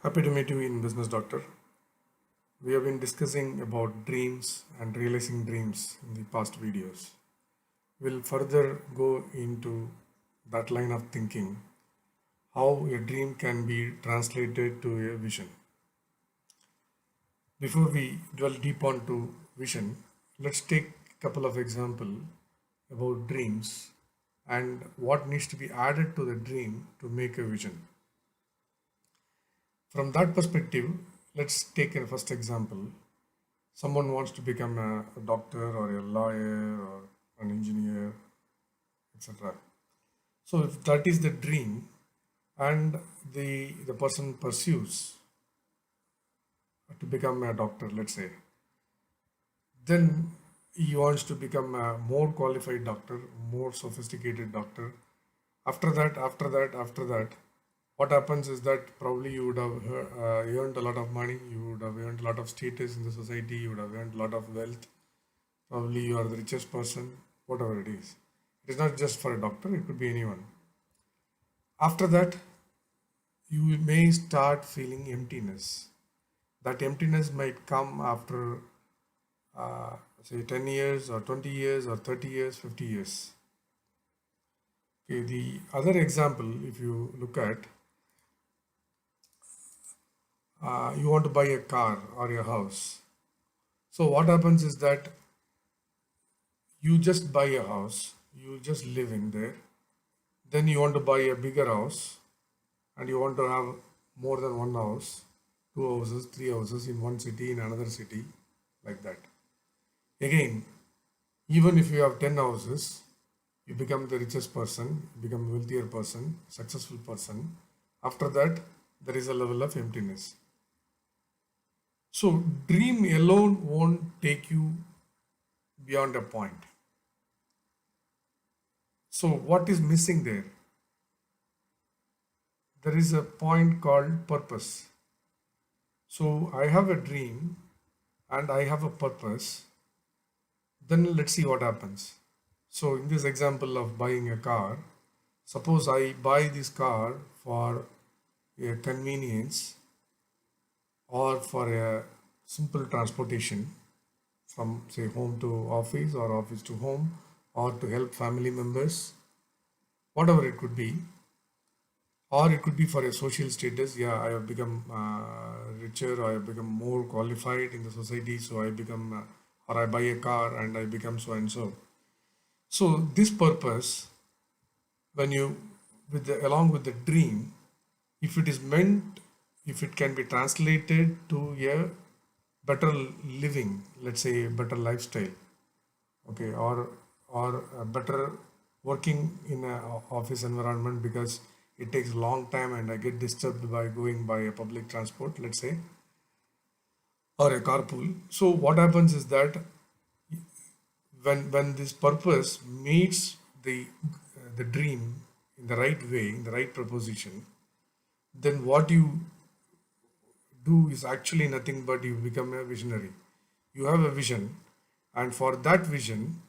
Happy to meet you in Business Doctor. We have been discussing about dreams and realizing dreams in the past videos. We'll further go into that line of thinking, how a dream can be translated to a vision. Before we dwell deep onto vision, let's take a couple of examples about dreams and what needs to be added to the dream to make a vision. From that perspective, let's take a first example. Someone wants to become a doctor or a lawyer or an engineer, etc. So if that is the dream and the person pursues to become a doctor, let's say, then he wants to become a more qualified doctor, more sophisticated doctor. After that, what happens is that probably you would have earned a lot of money, you would have earned a lot of status in the society, you would have earned a lot of wealth. Probably you are the richest person, whatever it is. It is not just for a doctor, it could be anyone. After that, you may start feeling emptiness. That emptiness might come after, say, 10 years or 20 years or 30 years, 50 years. Okay, the other example, if you look at, you want to buy a car or a house. So what happens is that you just buy a house, you just live in there. Then you want to buy a bigger house and you want to have more than one house, two houses, three houses in one city, in another city, like that. Again, even if you have 10 houses, you become the richest person, you become a wealthier person, successful person. After that, there is a level of emptiness. So, dream alone won't take you beyond a point. So, what is missing there? There is a point called purpose. So, I have a dream and I have a purpose. Then let's see what happens. So, in this example of buying a car, suppose I buy this car for a convenience or for a simple transportation from, say, home to office or office to home, or to help family members, whatever it could be. Or it could be for a social status. Yeah, I have become richer, or I have become more qualified in the society, so I become, or I buy a car and I become so and so. So this purpose, when you, along with the dream, if it is meant, if it can be translated to a better living, let's say a better lifestyle, okay, or a better working in a office environment, because it takes a long time and I get disturbed by going by a public transport, let's say, or a carpool. So what happens is that when this purpose meets the dream in the right way, in the right proposition, then what you do is actually nothing but you become a visionary. You have a vision, and for that vision,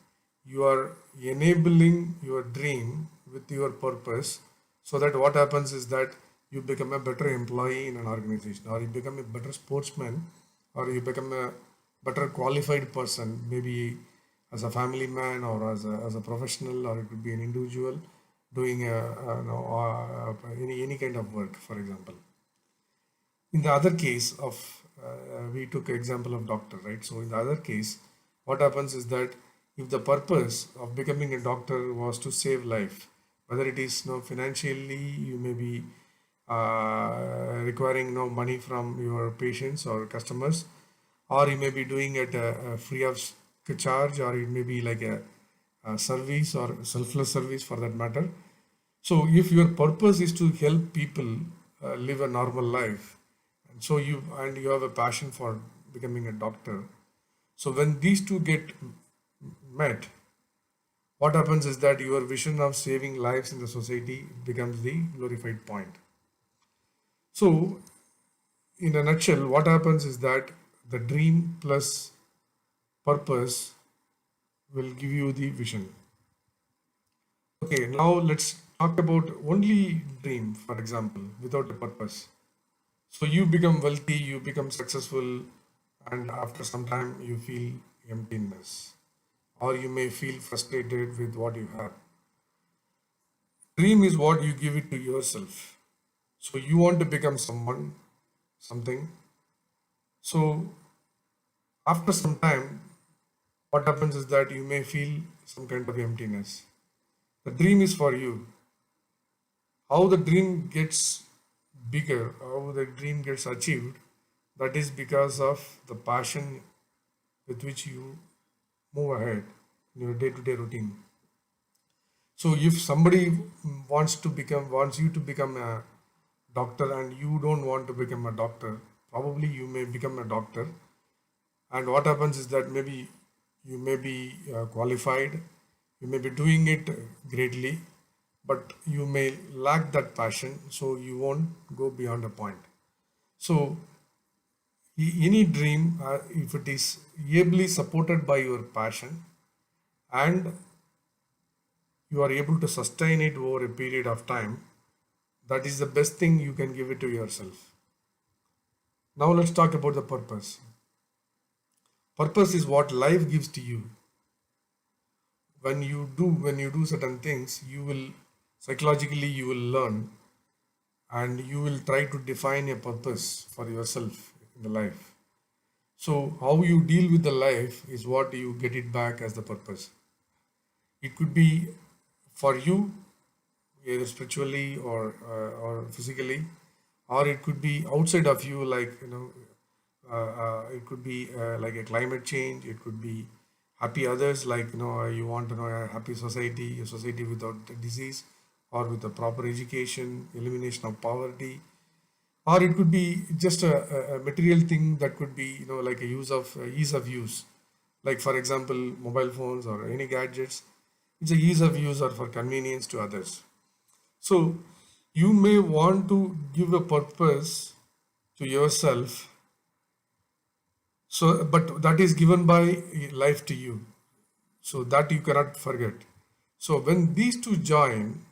you are enabling your dream with your purpose, so that what happens is that you become a better employee in an organization, or you become a better sportsman, or you become a better qualified person, maybe as a family man or as a professional, or it could be an individual doing any kind of work, for example. In the other case of, we took example of doctor, right? So in the other case, what happens is that if the purpose of becoming a doctor was to save life, whether it is, financially, you may be requiring money from your patients or customers, or you may be doing it free of charge, or it may be like a service or selfless service for that matter. So if your purpose is to help people live a normal life, and so you have a passion for becoming a doctor, so when these two get met, what happens is that your vision of saving lives in the society becomes the glorified point. So in a nutshell, what happens is that the dream plus purpose will give you the vision. Okay, now let's talk about only dream, for example, without a purpose. So you become wealthy, you become successful, and after some time you feel emptiness, or you may feel frustrated with what you have. Dream is what you give it to yourself. So you want to become someone, something. So after some time, what happens is that you may feel some kind of emptiness. The dream is for you. How the dream gets bigger, how the dream gets achieved, that is because of the passion with which you move ahead in your day-to-day routine. So if somebody wants you to become a doctor and you don't want to become a doctor, probably you may become a doctor. And what happens is that maybe you may be qualified, you may be doing it greatly, but you may lack that passion, so you won't go beyond a point. So any dream, if it is ably supported by your passion and you are able to sustain it over a period of time, that is the best thing you can give it to yourself. Now let's talk about the purpose. Purpose is what life gives to you. When you do certain things, you will psychologically you will learn and you will try to define a purpose for yourself in the life. So how you deal with the life is what you get it back as the purpose. It could be for you either spiritually or physically, or it could be outside of you, like it could be like a climate change. It could be happy others, like you want to know a happy society, a society without disease, or with a proper education, elimination of poverty, or it could be just a material thing that could be like a use of ease of use, like for example mobile phones or any gadgets. It's a ease of use or for convenience to others. So you may want to give a purpose to yourself, so but that is given by life to you, so that you cannot forget. So when these two join,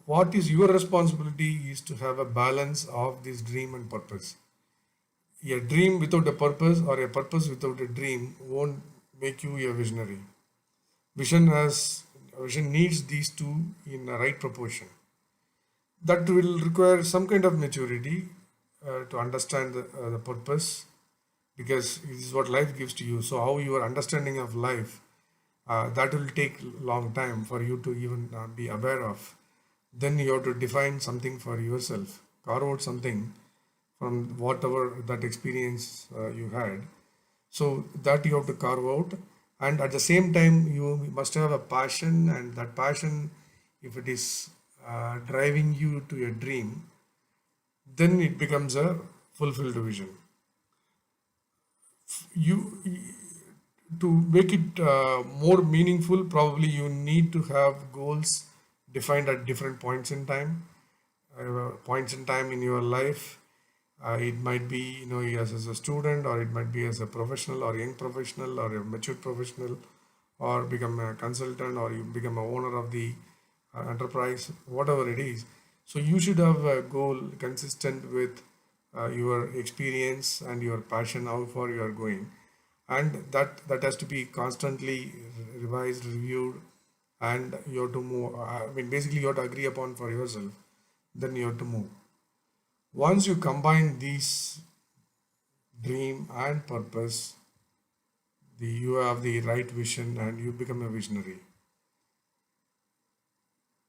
what is your responsibility is to have a balance of this dream and purpose. A dream without a purpose or a purpose without a dream won't make you a visionary. Vision needs these two in a right proportion. That will require some kind of maturity to understand the purpose, because this is what life gives to you. So how your understanding of life, that will take long time for you to even be aware of. Then you have to define something for yourself, carve out something from whatever that experience you had. So that you have to carve out, and at the same time you must have a passion, and that passion, if it is driving you to a dream, then it becomes a fulfilled vision. You to make it more meaningful, probably you need to have goals defined at different points in time, in your life. It might be as a student, or it might be as a professional or young professional or a mature professional, or become a consultant, or you become a owner of the enterprise, whatever it is. So you should have a goal consistent with your experience and your passion, how far you are going, and that has to be constantly revised, reviewed, and you have to move. I mean, basically, you have to agree upon for yourself. Then you have to move. Once you combine these dream and purpose, you have the right vision and you become a visionary.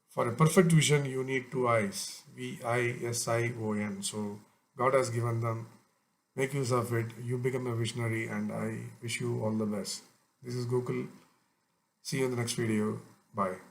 For a perfect vision, you need two eyes, Vision. So God has given them. Make use of it. You become a visionary, and I wish you all the best. This is Gokul. See you in the next video. Bye.